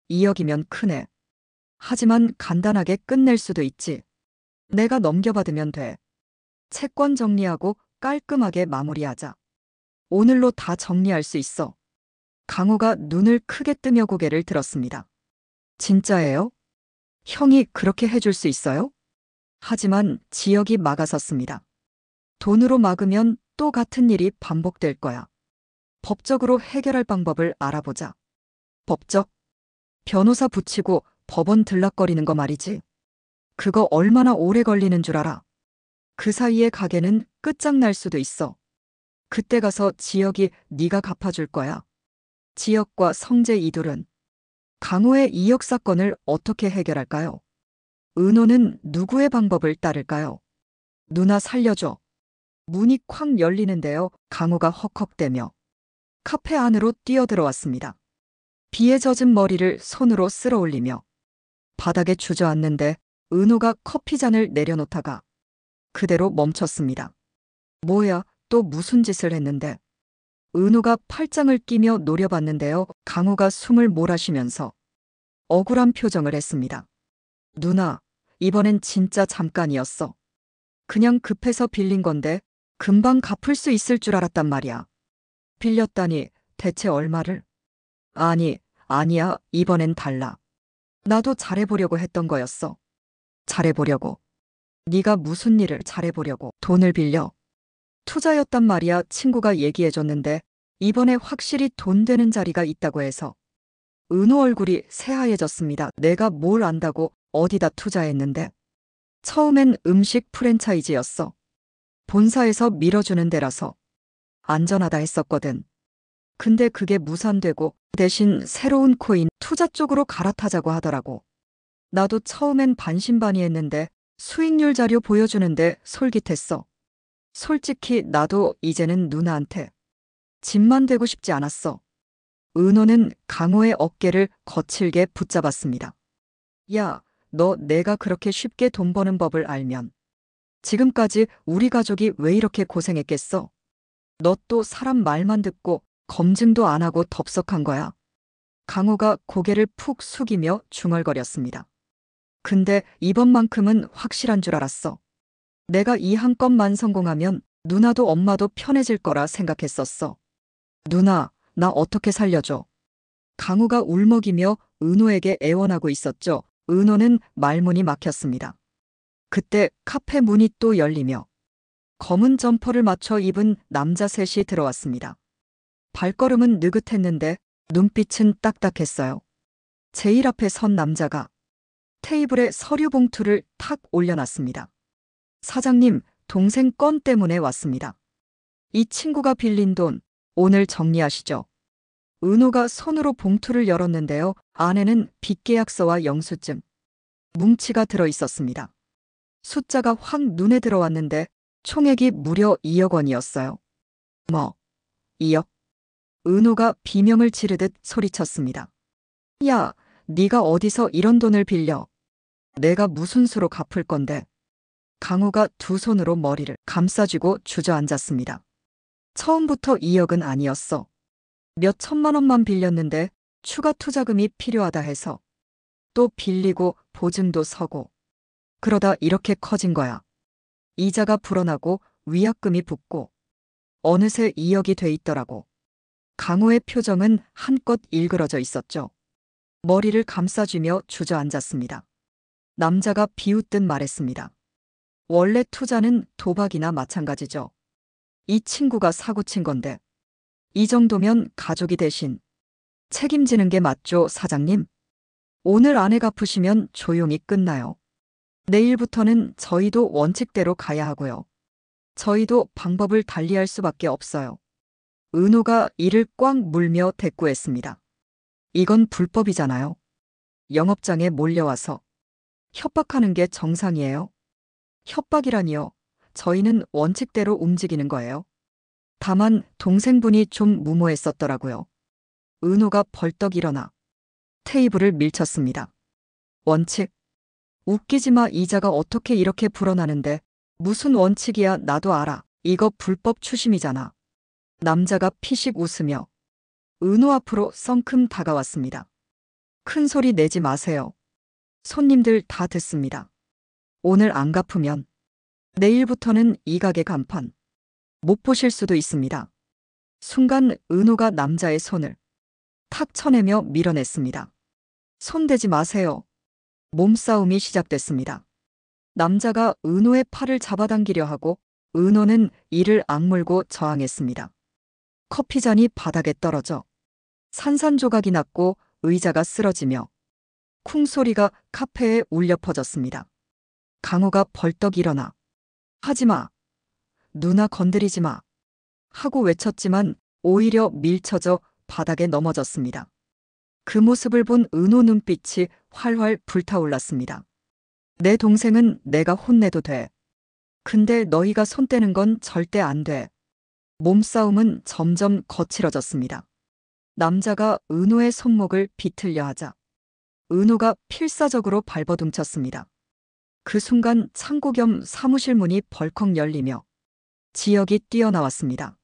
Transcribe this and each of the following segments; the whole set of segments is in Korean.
2억이면 크네. 하지만 간단하게 끝낼 수도 있지. 내가 넘겨받으면 돼. 채권 정리하고 깔끔하게 마무리하자. 오늘로 다 정리할 수 있어. 강호가 눈을 크게 뜨며 고개를 들었습니다. 진짜예요? 형이 그렇게 해줄 수 있어요? 하지만 지역이 막아섰습니다. 돈으로 막으면 또 같은 일이 반복될 거야. 법적으로 해결할 방법을 알아보자. 법적? 변호사 붙이고 법원 들락거리는 거 말이지. 그거 얼마나 오래 걸리는 줄 알아? 그 사이에 가게는 끝장날 수도 있어. 그때 가서 지역이 네가 갚아줄 거야. 지역과 성재 이둘은 강호의 2억 사건을 어떻게 해결할까요? 은호는 누구의 방법을 따를까요? 누나 살려줘. 문이 콱 열리는데요. 강호가 헉헉대며 카페 안으로 뛰어들어왔습니다. 비에 젖은 머리를 손으로 쓸어 올리며 바닥에 주저앉는데 은호가 커피잔을 내려놓다가 그대로 멈췄습니다. 뭐야, 또 무슨 짓을 했는데? 은호가 팔짱을 끼며 노려봤는데요. 강호가 숨을 몰아쉬면서 억울한 표정을 했습니다. 누나, 이번엔 진짜 잠깐이었어. 그냥 급해서 빌린 건데 금방 갚을 수 있을 줄 알았단 말이야. 빌렸다니 대체 얼마를? 아니야, 이번엔 달라. 나도 잘해보려고 했던 거였어. 잘해보려고. 네가 무슨 일을 잘해보려고 돈을 빌려. 투자였단 말이야. 친구가 얘기해줬는데 이번에 확실히 돈 되는 자리가 있다고 해서. 은호 얼굴이 새하얘졌습니다. 내가 뭘 안다고 어디다 투자했는데. 처음엔 음식 프랜차이즈였어. 본사에서 밀어주는 데라서 안전하다 했었거든. 근데 그게 무산되고 대신 새로운 코인 투자 쪽으로 갈아타자고 하더라고. 나도 처음엔 반신반의했는데 수익률 자료 보여주는데 솔깃했어. 솔직히 나도 이제는 누나한테 집만 되고 싶지 않았어. 은호는 강호의 어깨를 거칠게 붙잡았습니다. 야, 너 내가 그렇게 쉽게 돈 버는 법을 알면 지금까지 우리 가족이 왜 이렇게 고생했겠어? 너 또 사람 말만 듣고 검증도 안 하고 덥석한 거야. 강호가 고개를 푹 숙이며 중얼거렸습니다. 근데 이번만큼은 확실한 줄 알았어. 내가 이 한 건만 성공하면 누나도 엄마도 편해질 거라 생각했었어. 누나, 나 어떻게 살려줘? 강호가 울먹이며 은호에게 애원하고 있었죠. 은호는 말문이 막혔습니다. 그때 카페 문이 또 열리며 검은 점퍼를 맞춰 입은 남자 셋이 들어왔습니다. 발걸음은 느긋했는데 눈빛은 딱딱했어요. 제일 앞에 선 남자가 테이블에 서류 봉투를 탁 올려놨습니다. 사장님, 동생 건 때문에 왔습니다. 이 친구가 빌린 돈 오늘 정리하시죠. 은호가 손으로 봉투를 열었는데요. 안에는 빚계약서와 영수증, 뭉치가 들어 있었습니다. 숫자가 확 눈에 들어왔는데 총액이 무려 2억 원이었어요. 뭐, 2억? 은호가 비명을 지르듯 소리쳤습니다. 야, 네가 어디서 이런 돈을 빌려? 내가 무슨 수로 갚을 건데? 강호가 두 손으로 머리를 감싸쥐고 주저앉았습니다. 처음부터 2억은 아니었어. 몇 천만 원만 빌렸는데 추가 투자금이 필요하다 해서 또 빌리고 보증도 서고 그러다 이렇게 커진 거야. 이자가 불어나고 위약금이 붙고 어느새 2억이 돼 있더라고. 강호의 표정은 한껏 일그러져 있었죠. 머리를 감싸쥐며 주저앉았습니다. 남자가 비웃듯 말했습니다. 원래 투자는 도박이나 마찬가지죠. 이 친구가 사고친 건데 이 정도면 가족이 대신 책임지는 게 맞죠, 사장님? 오늘 안에 갚으시면 조용히 끝나요. 내일부터는 저희도 원칙대로 가야 하고요. 저희도 방법을 달리할 수밖에 없어요. 은호가 이를 꽉 물며 대꾸했습니다. 이건 불법이잖아요. 영업장에 몰려와서 협박하는 게 정상이에요. 협박이라니요. 저희는 원칙대로 움직이는 거예요. 다만 동생분이 좀 무모했었더라고요. 은호가 벌떡 일어나 테이블을 밀쳤습니다. 원칙? 웃기지 마. 이자가 어떻게 이렇게 불어나는데 무슨 원칙이야. 나도 알아. 이거 불법 추심이잖아. 남자가 피식 웃으며 은호 앞으로 성큼 다가왔습니다. 큰 소리 내지 마세요. 손님들 다 듣습니다. 오늘 안 갚으면 내일부터는 이 가게 간판 못 보실 수도 있습니다. 순간 은호가 남자의 손을 탁 쳐내며 밀어냈습니다. 손대지 마세요. 몸싸움이 시작됐습니다. 남자가 은호의 팔을 잡아당기려 하고 은호는 이를 악물고 저항했습니다. 커피잔이 바닥에 떨어져 산산조각이 났고 의자가 쓰러지며 쿵 소리가 카페에 울려 퍼졌습니다. 강호가 벌떡 일어나 하지마. 누나 건드리지 마. 하고 외쳤지만 오히려 밀쳐져 바닥에 넘어졌습니다. 그 모습을 본 은호 눈빛이 활활 불타올랐습니다. 내 동생은 내가 혼내도 돼. 근데 너희가 손 떼는 건 절대 안 돼. 몸싸움은 점점 거칠어졌습니다. 남자가 은호의 손목을 비틀려 하자 은호가 필사적으로 발버둥쳤습니다. 그 순간 창고 겸 사무실 문이 벌컥 열리며 지혁이 뛰어나왔습니다.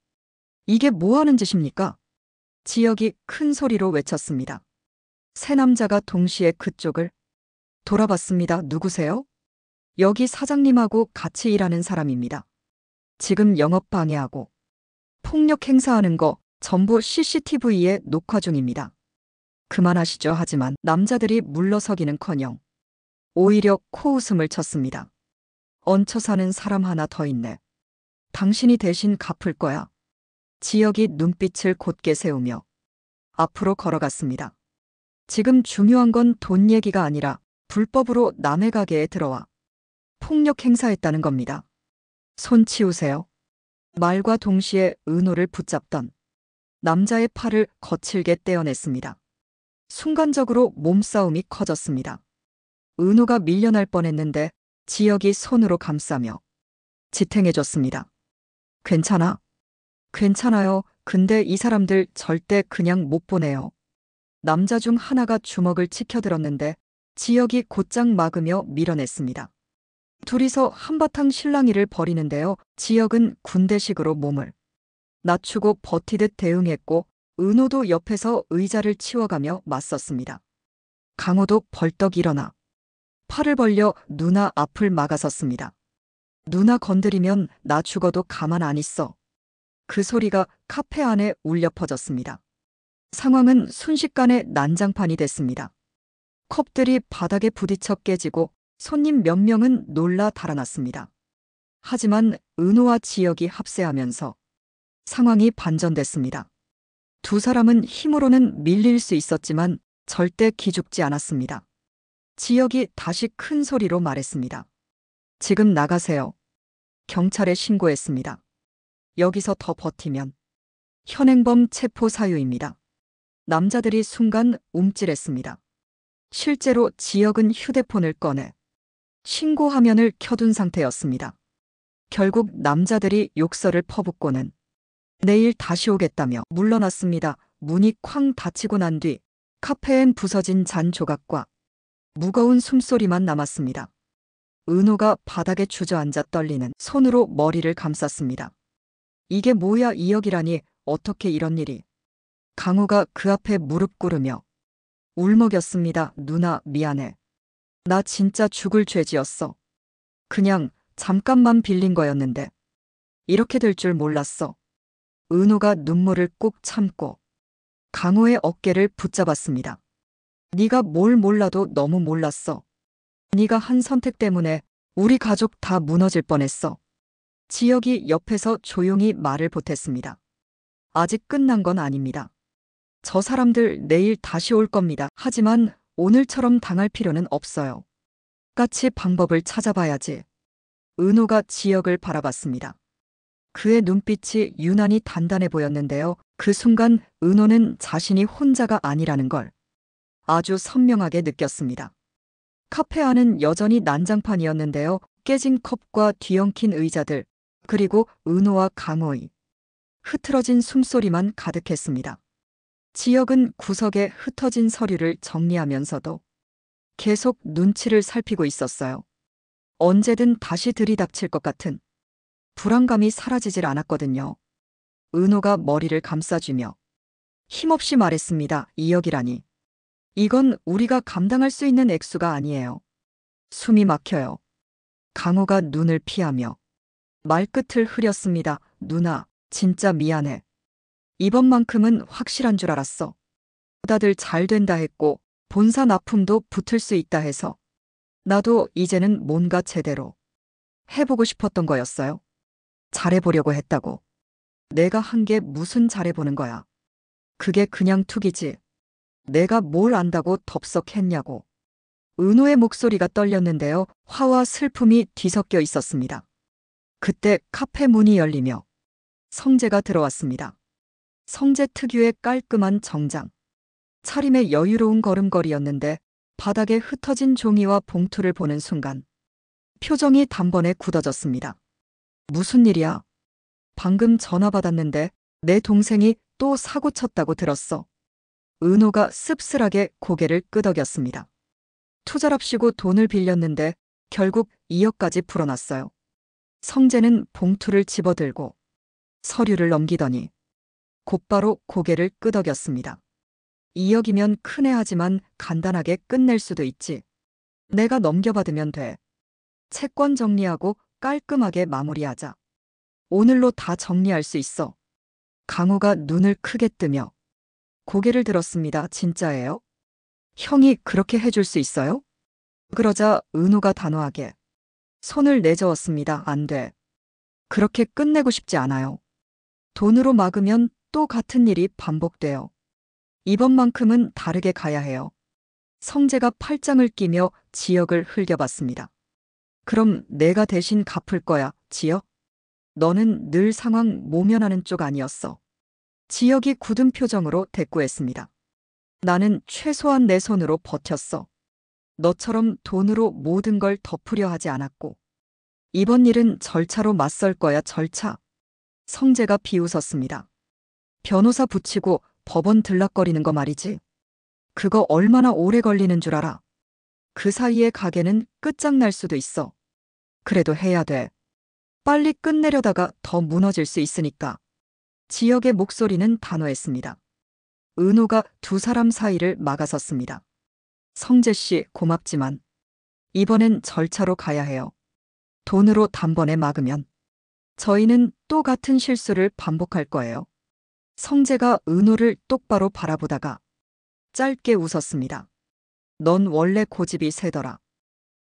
이게 뭐 하는 짓입니까? 지혁이 큰 소리로 외쳤습니다. 세 남자가 동시에 그쪽을 돌아봤습니다. 누구세요? 여기 사장님하고 같이 일하는 사람입니다. 지금 영업 방해하고 폭력 행사하는 거 전부 CCTV에 녹화 중입니다. 그만하시죠. 하지만 남자들이 물러서기는커녕 오히려 코웃음을 쳤습니다. 얹혀 사는 사람 하나 더 있네. 당신이 대신 갚을 거야. 지혁이 눈빛을 곧게 세우며 앞으로 걸어갔습니다. 지금 중요한 건 돈 얘기가 아니라 불법으로 남의 가게에 들어와 폭력 행사했다는 겁니다. 손 치우세요. 말과 동시에 은호를 붙잡던 남자의 팔을 거칠게 떼어냈습니다. 순간적으로 몸싸움이 커졌습니다. 은호가 밀려날 뻔했는데 지혁이 손으로 감싸며 지탱해줬습니다. 괜찮아? 괜찮아요. 근데 이 사람들 절대 그냥 못 보내요. 남자 중 하나가 주먹을 치켜들었는데 지혁이 곧장 막으며 밀어냈습니다. 둘이서 한바탕 실랑이를 벌이는데요. 지혁은 군대식으로 몸을 낮추고 버티듯 대응했고 은호도 옆에서 의자를 치워가며 맞섰습니다. 강호도 벌떡 일어나 팔을 벌려 누나 앞을 막아섰습니다. 누나 건드리면 나 죽어도 가만 안 있어. 그 소리가 카페 안에 울려 퍼졌습니다. 상황은 순식간에 난장판이 됐습니다. 컵들이 바닥에 부딪혀 깨지고 손님 몇 명은 놀라 달아났습니다. 하지만 은호와 지혁이 합세하면서 상황이 반전됐습니다. 두 사람은 힘으로는 밀릴 수 있었지만 절대 기죽지 않았습니다. 지혁이 다시 큰 소리로 말했습니다. 지금 나가세요. 경찰에 신고했습니다. 여기서 더 버티면 현행범 체포 사유입니다. 남자들이 순간 움찔했습니다. 실제로 지혁은 휴대폰을 꺼내 신고 화면을 켜둔 상태였습니다. 결국 남자들이 욕설을 퍼붓고는 내일 다시 오겠다며 물러났습니다. 문이 쾅 닫히고 난 뒤 카페엔 부서진 잔 조각과 무거운 숨소리만 남았습니다. 은호가 바닥에 주저앉아 떨리는 손으로 머리를 감쌌습니다. 이게 뭐야 이혁이라니 어떻게 이런 일이. 강호가 그 앞에 무릎 꿇으며 울먹였습니다. 누나 미안해. 나 진짜 죽을 죄 지었어. 그냥 잠깐만 빌린 거였는데 이렇게 될 줄 몰랐어. 은호가 눈물을 꾹 참고 강호의 어깨를 붙잡았습니다. 네가 뭘 몰라도 너무 몰랐어. 네가 한 선택 때문에 우리 가족 다 무너질 뻔했어. 지혁이 옆에서 조용히 말을 보탰습니다. 아직 끝난 건 아닙니다. 저 사람들 내일 다시 올 겁니다. 하지만 오늘처럼 당할 필요는 없어요. 같이 방법을 찾아봐야지. 은호가 지혁을 바라봤습니다. 그의 눈빛이 유난히 단단해 보였는데요. 그 순간 은호는 자신이 혼자가 아니라는 걸 아주 선명하게 느꼈습니다. 카페 안은 여전히 난장판이었는데요. 깨진 컵과 뒤엉킨 의자들, 그리고 은호와 강호의 흐트러진 숨소리만 가득했습니다. 지혁은 구석에 흩어진 서류를 정리하면서도 계속 눈치를 살피고 있었어요. 언제든 다시 들이닥칠 것 같은 불안감이 사라지질 않았거든요. 은호가 머리를 감싸주며 힘없이 말했습니다. 이혁이라니. 이건 우리가 감당할 수 있는 액수가 아니에요. 숨이 막혀요. 강호가 눈을 피하며 말끝을 흐렸습니다. 누나, 진짜 미안해. 이번만큼은 확실한 줄 알았어. 다들 잘 된다 했고 본사 납품도 붙을 수 있다 해서 나도 이제는 뭔가 제대로 해보고 싶었던 거였어요. 잘해보려고 했다고. 내가 한 게 무슨 잘해보는 거야. 그게 그냥 툭이지. 내가 뭘 안다고 덥석했냐고. 은호의 목소리가 떨렸는데요. 화와 슬픔이 뒤섞여 있었습니다. 그때 카페 문이 열리며 성재가 들어왔습니다. 성재 특유의 깔끔한 정장. 차림의 여유로운 걸음걸이였는데 바닥에 흩어진 종이와 봉투를 보는 순간 표정이 단번에 굳어졌습니다. 무슨 일이야? 방금 전화 받았는데 내 동생이 또 사고 쳤다고 들었어. 은호가 씁쓸하게 고개를 끄덕였습니다. 투자랍시고 돈을 빌렸는데 결국 2억까지 불어났어요. 성재는 봉투를 집어들고 서류를 넘기더니 곧바로 고개를 끄덕였습니다. 2억이면 큰애 하지만 간단하게 끝낼 수도 있지. 내가 넘겨받으면 돼. 채권 정리하고 깔끔하게 마무리하자. 오늘로 다 정리할 수 있어. 강호가 눈을 크게 뜨며 고개를 들었습니다. 진짜예요? 형이 그렇게 해줄 수 있어요? 그러자 은호가 단호하게 손을 내저었습니다. 안 돼. 그렇게 끝내고 싶지 않아요. 돈으로 막으면 또 같은 일이 반복돼요. 이번만큼은 다르게 가야 해요. 성재가 팔짱을 끼며 지역을 흘겨봤습니다. 그럼 내가 대신 갚을 거야, 지역? 너는 늘 상황 모면하는 쪽 아니었어. 지역이 굳은 표정으로 대꾸했습니다. 나는 최소한 내 손으로 버텼어. 너처럼 돈으로 모든 걸 덮으려 하지 않았고. 이번 일은 절차로 맞설 거야, 절차. 성재가 비웃었습니다. 변호사 붙이고 법원 들락거리는 거 말이지. 그거 얼마나 오래 걸리는 줄 알아. 그 사이에 가게는 끝장날 수도 있어. 그래도 해야 돼. 빨리 끝내려다가 더 무너질 수 있으니까. 지역의 목소리는 단호했습니다. 은호가 두 사람 사이를 막아섰습니다. 성재 씨 고맙지만 이번엔 절차로 가야 해요. 돈으로 단번에 막으면 저희는 또 같은 실수를 반복할 거예요. 성재가 은호를 똑바로 바라보다가 짧게 웃었습니다. 넌 원래 고집이 세더라.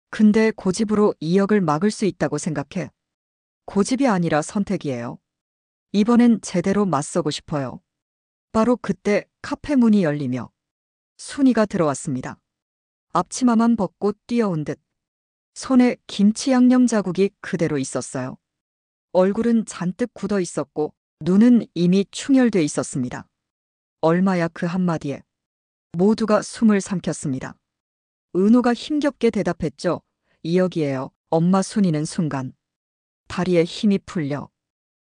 근데 고집으로 2억을 막을 수 있다고 생각해. 고집이 아니라 선택이에요. 이번엔 제대로 맞서고 싶어요. 바로 그때 카페 문이 열리며 순이가 들어왔습니다. 앞치마만 벗고 뛰어온 듯 손에 김치 양념 자국이 그대로 있었어요. 얼굴은 잔뜩 굳어 있었고 눈은 이미 충혈돼 있었습니다. 얼마야 그 한마디에 모두가 숨을 삼켰습니다. 은호가 힘겹게 대답했죠. 2억이에요. 엄마 순이는 순간 다리에 힘이 풀려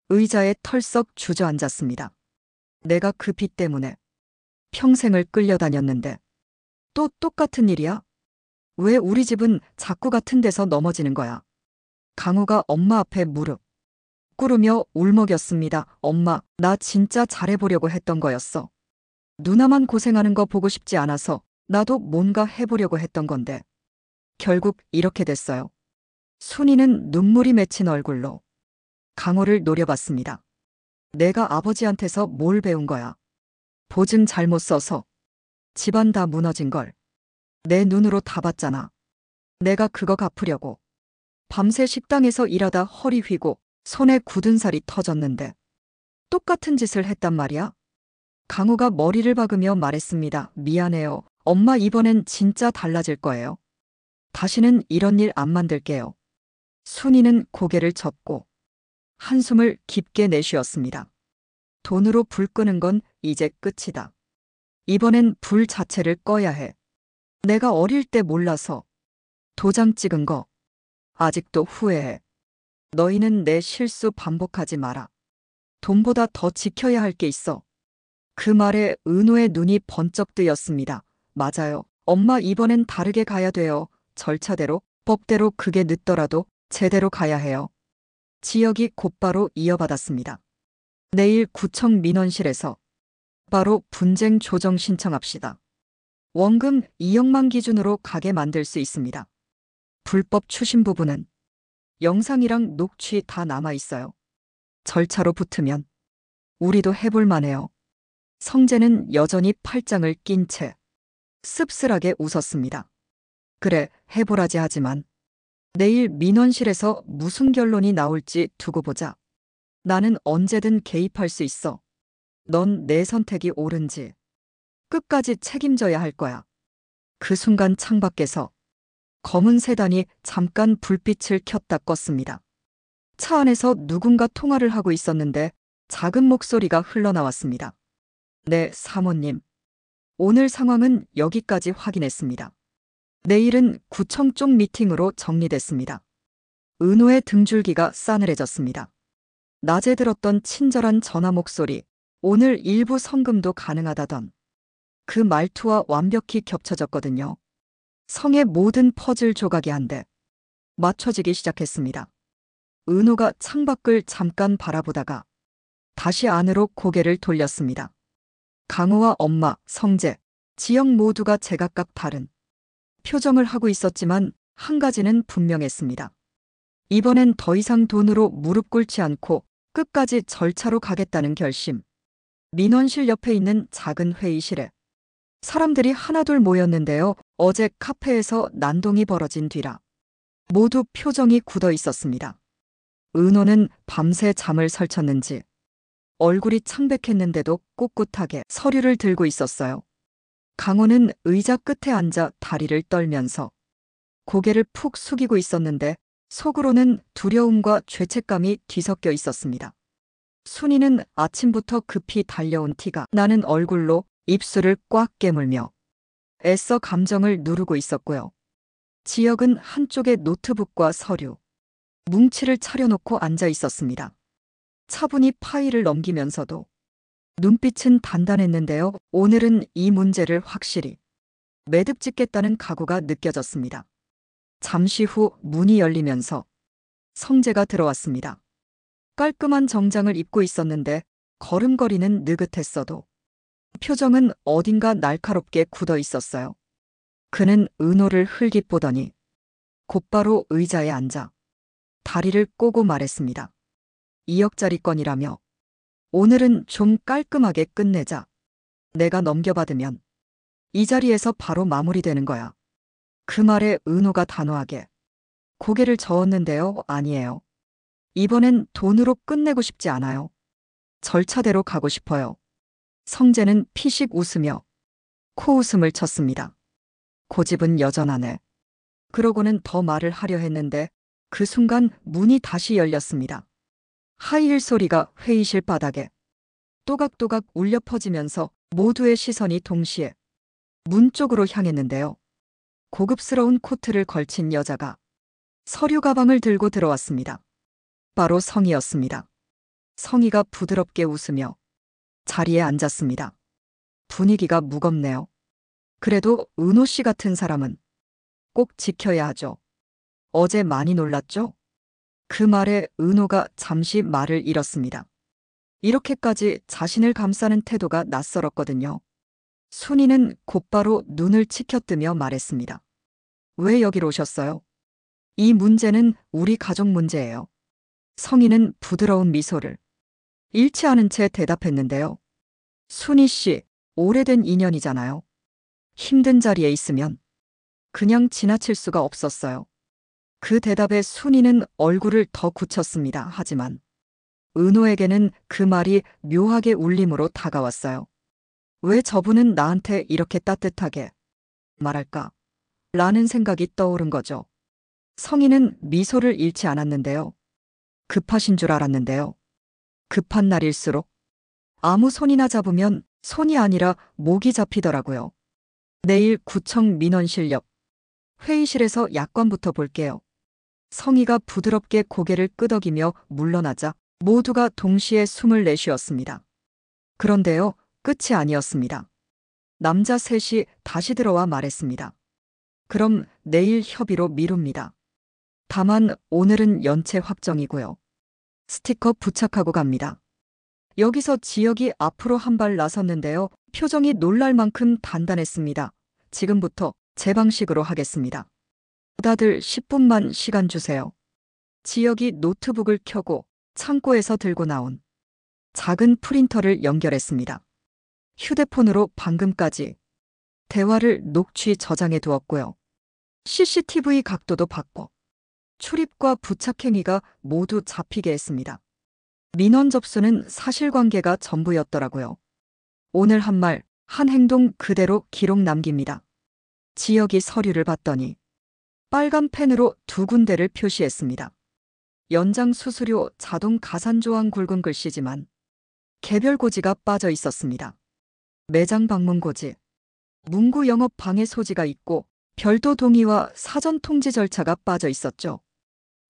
의자에 털썩 주저앉았습니다. 내가 그 빚 때문에 평생을 끌려다녔는데 또 똑같은 일이야? 왜 우리 집은 자꾸 같은 데서 넘어지는 거야? 강호가 엄마 앞에 무릎 꿇으며 울먹였습니다. 엄마, 나 진짜 잘해보려고 했던 거였어. 누나만 고생하는 거 보고 싶지 않아서 나도 뭔가 해보려고 했던 건데 결국 이렇게 됐어요. 순이는 눈물이 맺힌 얼굴로 강호를 노려봤습니다. 내가 아버지한테서 뭘 배운 거야? 보증 잘못 써서 집안 다 무너진 걸 내 눈으로 다 봤잖아. 내가 그거 갚으려고 밤새 식당에서 일하다 허리 휘고 손에 굳은 살이 터졌는데 똑같은 짓을 했단 말이야? 강호가 머리를 박으며 말했습니다. 미안해요. 엄마 이번엔 진짜 달라질 거예요. 다시는 이런 일 안 만들게요. 순이는 고개를 젓고 한숨을 깊게 내쉬었습니다. 돈으로 불 끄는 건 이제 끝이다. 이번엔 불 자체를 꺼야 해. 내가 어릴 때 몰라서 도장 찍은 거 아직도 후회해. 너희는 내 실수 반복하지 마라. 돈보다 더 지켜야 할 게 있어. 그 말에 은호의 눈이 번쩍 뜨였습니다. 맞아요. 엄마 이번엔 다르게 가야 돼요. 절차대로, 법대로 그게 늦더라도 제대로 가야 해요. 지역이 곧바로 이어받았습니다. 내일 구청 민원실에서 바로 분쟁 조정 신청합시다. 원금 2억만 기준으로 가게 만들 수 있습니다. 불법 추심 부분은 영상이랑 녹취 다 남아 있어요. 절차로 붙으면 우리도 해볼 만해요. 성재는 여전히 팔짱을 낀 채 씁쓸하게 웃었습니다. 그래, 해보라지 하지만 내일 민원실에서 무슨 결론이 나올지 두고 보자. 나는 언제든 개입할 수 있어. 넌 내 선택이 옳은지 끝까지 책임져야 할 거야. 그 순간 창밖에서 검은 세단이 잠깐 불빛을 켰다 껐습니다. 차 안에서 누군가 통화를 하고 있었는데 작은 목소리가 흘러나왔습니다. 네, 사모님. 오늘 상황은 여기까지 확인했습니다. 내일은 구청 쪽 미팅으로 정리됐습니다. 은호의 등줄기가 싸늘해졌습니다. 낮에 들었던 친절한 전화 목소리, 오늘 일부 성금도 가능하다던 그 말투와 완벽히 겹쳐졌거든요. 성의 모든 퍼즐 조각이 한데 맞춰지기 시작했습니다. 은호가 창밖을 잠깐 바라보다가 다시 안으로 고개를 돌렸습니다. 강호와 엄마, 성재, 지영 모두가 제각각 다른 표정을 하고 있었지만 한 가지는 분명했습니다. 이번엔 더 이상 돈으로 무릎 꿇지 않고 끝까지 절차로 가겠다는 결심. 민원실 옆에 있는 작은 회의실에 사람들이 하나둘 모였는데요. 어제 카페에서 난동이 벌어진 뒤라 모두 표정이 굳어 있었습니다. 은호는 밤새 잠을 설쳤는지 얼굴이 창백했는데도 꿋꿋하게 서류를 들고 있었어요. 강호는 의자 끝에 앉아 다리를 떨면서 고개를 푹 숙이고 있었는데 속으로는 두려움과 죄책감이 뒤섞여 있었습니다. 순이는 아침부터 급히 달려온 티가 나는 얼굴로 입술을 꽉 깨물며 애써 감정을 누르고 있었고요. 지역은 한쪽에 노트북과 서류, 뭉치를 차려놓고 앉아 있었습니다. 차분히 파일을 넘기면서도 눈빛은 단단했는데요. 오늘은 이 문제를 확실히 매듭 짓겠다는 각오가 느껴졌습니다. 잠시 후 문이 열리면서 성재가 들어왔습니다. 깔끔한 정장을 입고 있었는데 걸음걸이는 느긋했어도 표정은 어딘가 날카롭게 굳어 있었어요. 그는 은호를 흘깃 보더니 곧바로 의자에 앉아 다리를 꼬고 말했습니다. 2억짜리 건이라며 오늘은 좀 깔끔하게 끝내자. 내가 넘겨받으면 이 자리에서 바로 마무리되는 거야. 그 말에 은호가 단호하게 고개를 저었는데요. 아니에요. 이번엔 돈으로 끝내고 싶지 않아요. 절차대로 가고 싶어요. 성재는 피식 웃으며 코웃음을 쳤습니다. 고집은 여전하네. 그러고는 더 말을 하려 했는데 그 순간 문이 다시 열렸습니다. 하이힐 소리가 회의실 바닥에 또각또각 울려 퍼지면서 모두의 시선이 동시에 문 쪽으로 향했는데요. 고급스러운 코트를 걸친 여자가 서류 가방을 들고 들어왔습니다. 바로 성희였습니다. 성희가 부드럽게 웃으며 자리에 앉았습니다. 분위기가 무겁네요. 그래도 은호 씨 같은 사람은 꼭 지켜야 하죠. 어제 많이 놀랐죠? 그 말에 은호가 잠시 말을 잃었습니다. 이렇게까지 자신을 감싸는 태도가 낯설었거든요. 순이는 곧바로 눈을 치켜뜨며 말했습니다. 왜 여기로 오셨어요? 이 문제는 우리 가족 문제예요. 성희는 부드러운 미소를 잃지 않은 채 대답했는데요. 순이 씨, 오래된 인연이잖아요. 힘든 자리에 있으면 그냥 지나칠 수가 없었어요. 그 대답에 순이는 얼굴을 더 굳혔습니다. 하지만 은호에게는 그 말이 묘하게 울림으로 다가왔어요. 왜 저분은 나한테 이렇게 따뜻하게 말할까? 라는 생각이 떠오른 거죠. 성희는 미소를 잃지 않았는데요. 급하신 줄 알았는데요. 급한 날일수록 아무 손이나 잡으면 손이 아니라 목이 잡히더라고요. 내일 구청 민원실 옆 회의실에서 약관부터 볼게요. 성희가 부드럽게 고개를 끄덕이며 물러나자 모두가 동시에 숨을 내쉬었습니다. 그런데요, 끝이 아니었습니다. 남자 셋이 다시 들어와 말했습니다. 그럼 내일 협의로 미룹니다. 다만 오늘은 연체 확정이고요. 스티커 부착하고 갑니다. 여기서 지역이 앞으로 한 발 나섰는데요. 표정이 놀랄 만큼 단단했습니다. 지금부터 제 방식으로 하겠습니다. 다들 10분만 시간 주세요. 지혁이 노트북을 켜고 창고에서 들고 나온 작은 프린터를 연결했습니다. 휴대폰으로 방금까지 대화를 녹취 저장해 두었고요. CCTV 각도도 바꿔 출입과 부착행위가 모두 잡히게 했습니다. 민원 접수는 사실관계가 전부였더라고요. 오늘 한 말, 한 행동 그대로 기록 남깁니다. 지혁이 서류를 봤더니 빨간 펜으로 2군데를 표시했습니다. 연장 수수료 자동 가산 조항 굵은 글씨지만 개별 고지가 빠져 있었습니다. 매장 방문 고지, 문구 영업 방해 소지가 있고 별도 동의와 사전 통지 절차가 빠져 있었죠.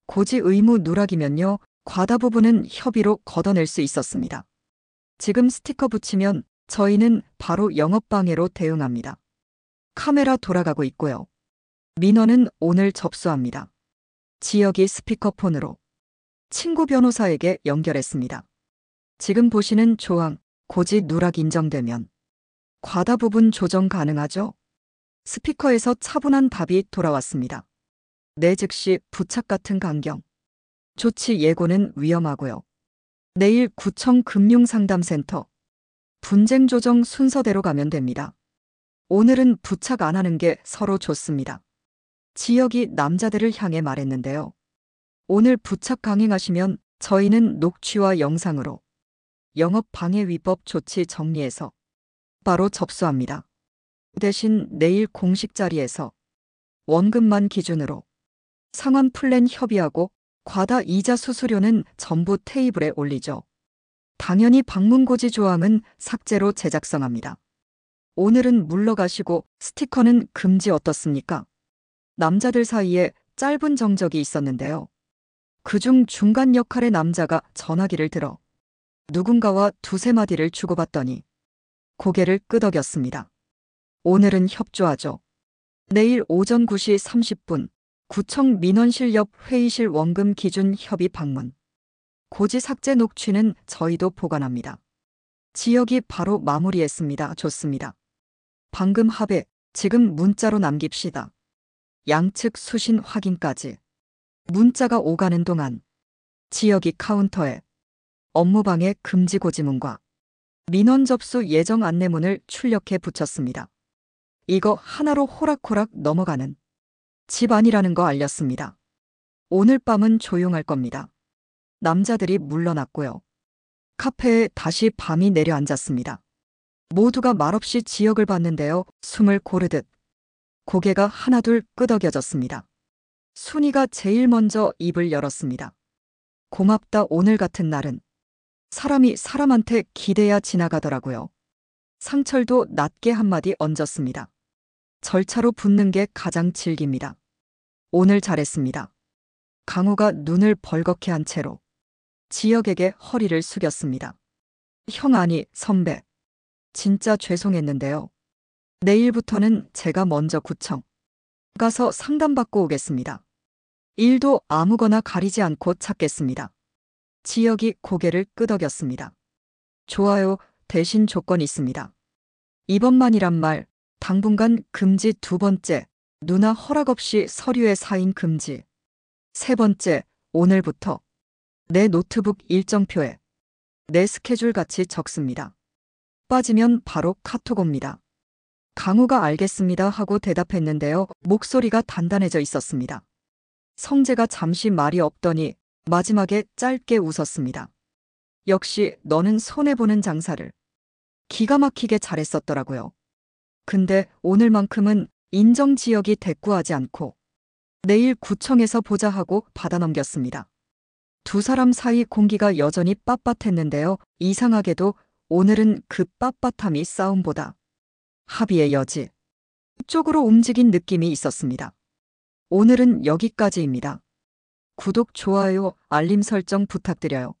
고지 의무 누락이면요, 과다 부분은 협의로 걷어낼 수 있었습니다. 지금 스티커 붙이면 저희는 바로 영업 방해로 대응합니다. 카메라 돌아가고 있고요. 민원은 오늘 접수합니다. 지혁이 스피커폰으로 친구 변호사에게 연결했습니다. 지금 보시는 조항, 고지 누락 인정되면 과다 부분 조정 가능하죠? 스피커에서 차분한 답이 돌아왔습니다. 네, 즉시 부착 같은 강경. 조치 예고는 위험하고요. 내일 구청 금융상담센터. 분쟁 조정 순서대로 가면 됩니다. 오늘은 부착 안 하는 게 서로 좋습니다. 지혁이 남자들을 향해 말했는데요. 오늘 부착 강행하시면 저희는 녹취와 영상으로 영업방해위법 조치 정리해서 바로 접수합니다. 대신 내일 공식 자리에서 원금만 기준으로 상환 플랜 협의하고 과다 이자 수수료는 전부 테이블에 올리죠. 당연히 방문고지 조항은 삭제로 재작성합니다. 오늘은 물러가시고 스티커는 금지 어떻습니까? 남자들 사이에 짧은 정적이 있었는데요. 그중 중간 역할의 남자가 전화기를 들어 누군가와 2~3마디를 주고받더니 고개를 끄덕였습니다. 오늘은 협조하죠. 내일 오전 9시 30분 구청 민원실 옆 회의실 원금 기준 협의 방문. 고지 삭제 녹취는 저희도 보관합니다. 지혁이 바로 마무리했습니다. 좋습니다. 방금 합의, 지금 문자로 남깁시다. 양측 수신 확인까지. 문자가 오가는 동안 지혁이 카운터에 업무방해 금지 고지문과 민원 접수 예정 안내문을 출력해 붙였습니다. 이거 하나로 호락호락 넘어가는 집 아니라는 거 알렸습니다. 오늘 밤은 조용할 겁니다. 남자들이 물러났고요. 카페에 다시 밤이 내려앉았습니다. 모두가 말없이 지혁을 봤는데요. 숨을 고르듯 고개가 하나둘 끄덕여졌습니다. 순이가 제일 먼저 입을 열었습니다. 고맙다. 오늘 같은 날은 사람이 사람한테 기대야 지나가더라고요. 상철도 낮게 한마디 얹었습니다. 절차로 붙는 게 가장 질깁니다. 오늘 잘했습니다. 강우가 눈을 벌겋게 한 채로 지혁에게 허리를 숙였습니다. 형, 아니 선배. 진짜 죄송했는데요. 내일부터는 제가 먼저 구청 가서 상담받고 오겠습니다. 일도 아무거나 가리지 않고 찾겠습니다. 지혁이 고개를 끄덕였습니다. 좋아요. 대신 조건 있습니다. 이번만이란 말, 당분간 금지. 2번째, 누나 허락 없이 서류에 사인 금지. 3번째, 오늘부터 내 노트북 일정표에 내 스케줄 같이 적습니다. 빠지면 바로 카톡 옵니다. 강우가 알겠습니다 하고 대답했는데요. 목소리가 단단해져 있었습니다. 성재가 잠시 말이 없더니 마지막에 짧게 웃었습니다. 역시 너는 손해보는 장사를 기가 막히게 잘했었더라고요. 근데 오늘만큼은 인정. 지혁이 대꾸하지 않고 내일 구청에서 보자 하고 받아넘겼습니다. 두 사람 사이 공기가 여전히 빳빳했는데요. 이상하게도 오늘은 그 빳빳함이 싸움보다 합의의 여지 쪽으로 움직인 느낌이 있었습니다. 오늘은 여기까지입니다. 구독, 좋아요, 알림 설정 부탁드려요.